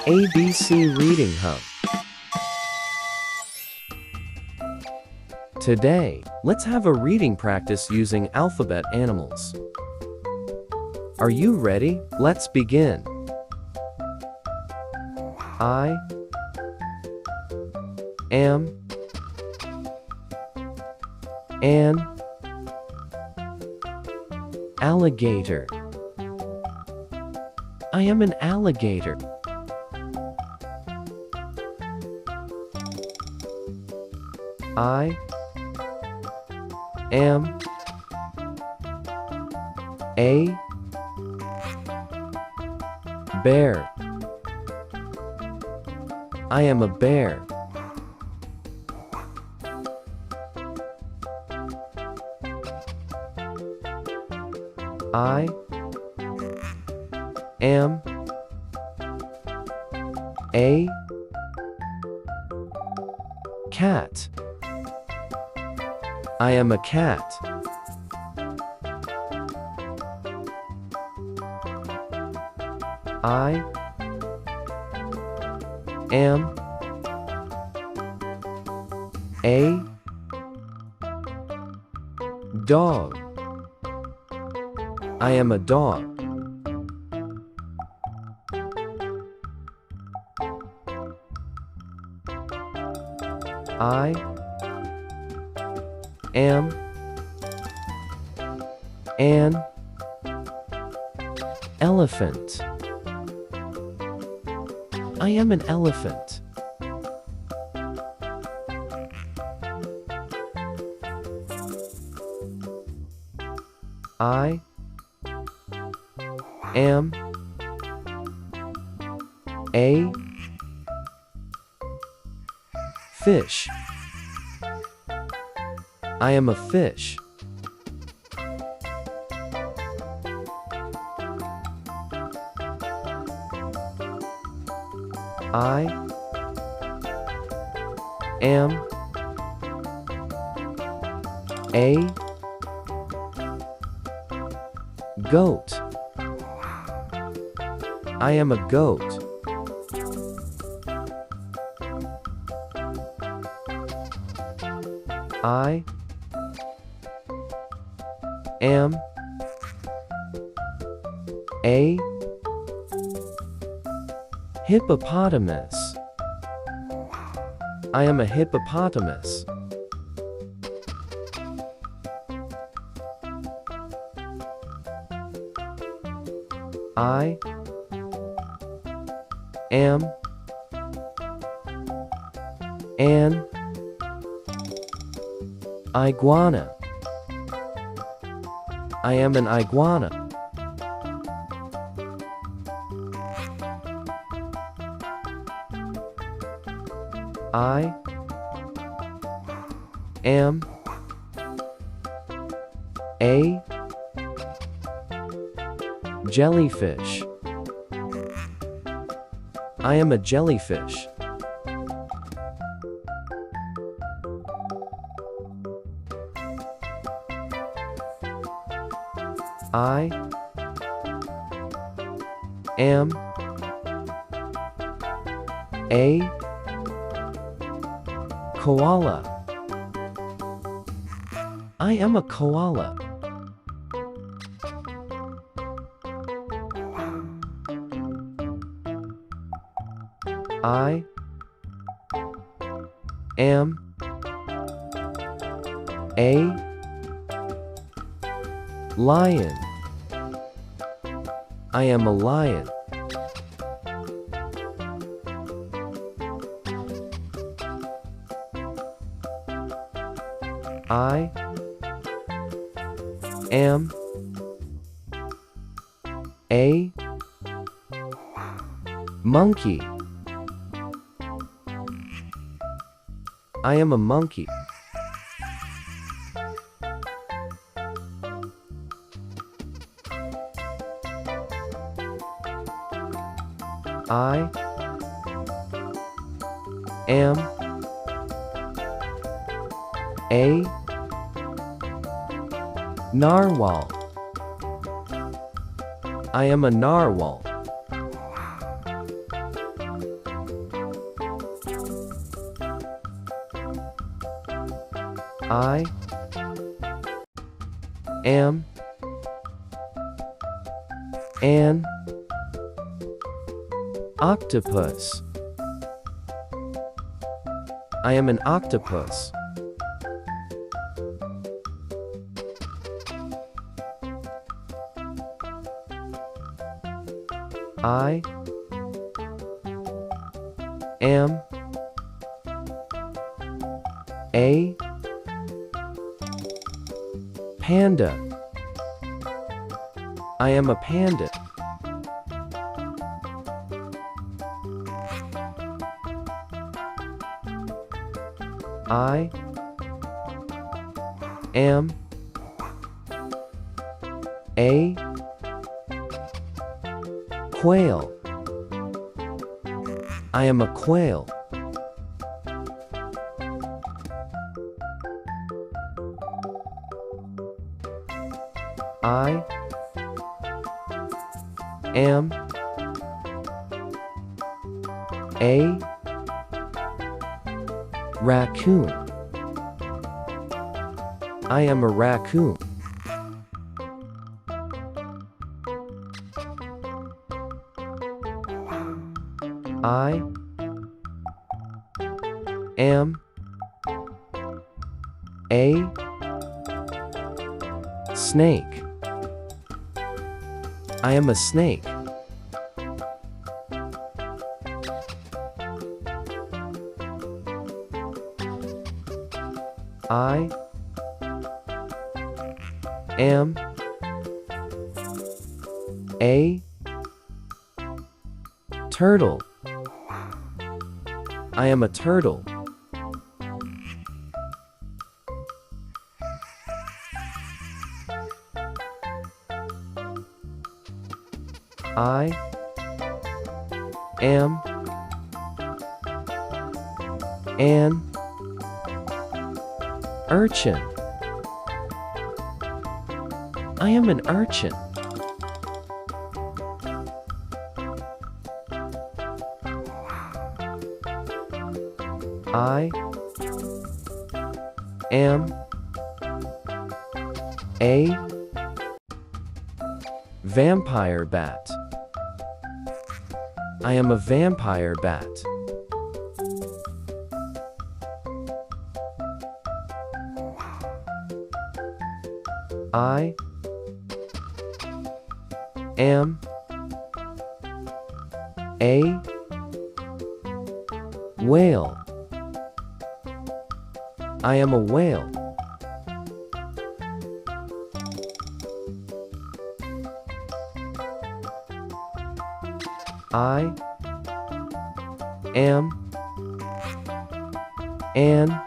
ABC Reading Hub. Today, let's have a reading practice using alphabet animals. Are you ready? Let's begin. I am an alligator. I am an alligator. I am a bear. I am a bear. I am a cat. I am a cat. I am a dog. I am a dog. I am an elephant. I am an elephant. I am a fish. I am a fish. I am a goat. I am a goat. I am a hippopotamus. I am a hippopotamus. I am an iguana. I am an iguana. I am a jellyfish. I am a jellyfish. I am a koala. I am a koala. I am a lion. I am a lion. I am a monkey. I am a monkey. I am a narwhal. I am a narwhal. I am an octopus. I am an octopus. I am a panda. I am a panda. I am a quail. I am a quail. I am a raccoon. I am a raccoon. I am a snake. I am a snake. I am a turtle. I am a turtle. I am an urchin. I am an urchin. I am a vampire bat. I am a vampire bat. I am a whale. I am a whale. I am an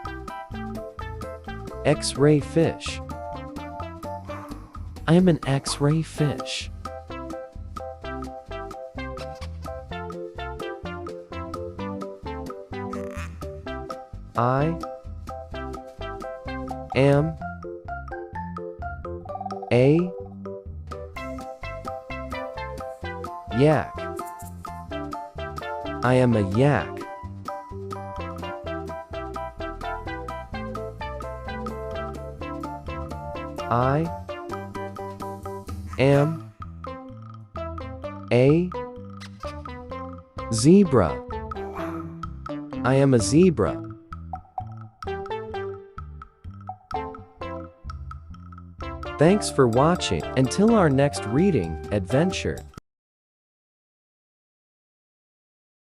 X-ray fish. I am an X-ray fish. I am a yak. I am a yak. I am a zebra. I am a zebra. Thanks for watching. Until our next reading adventure.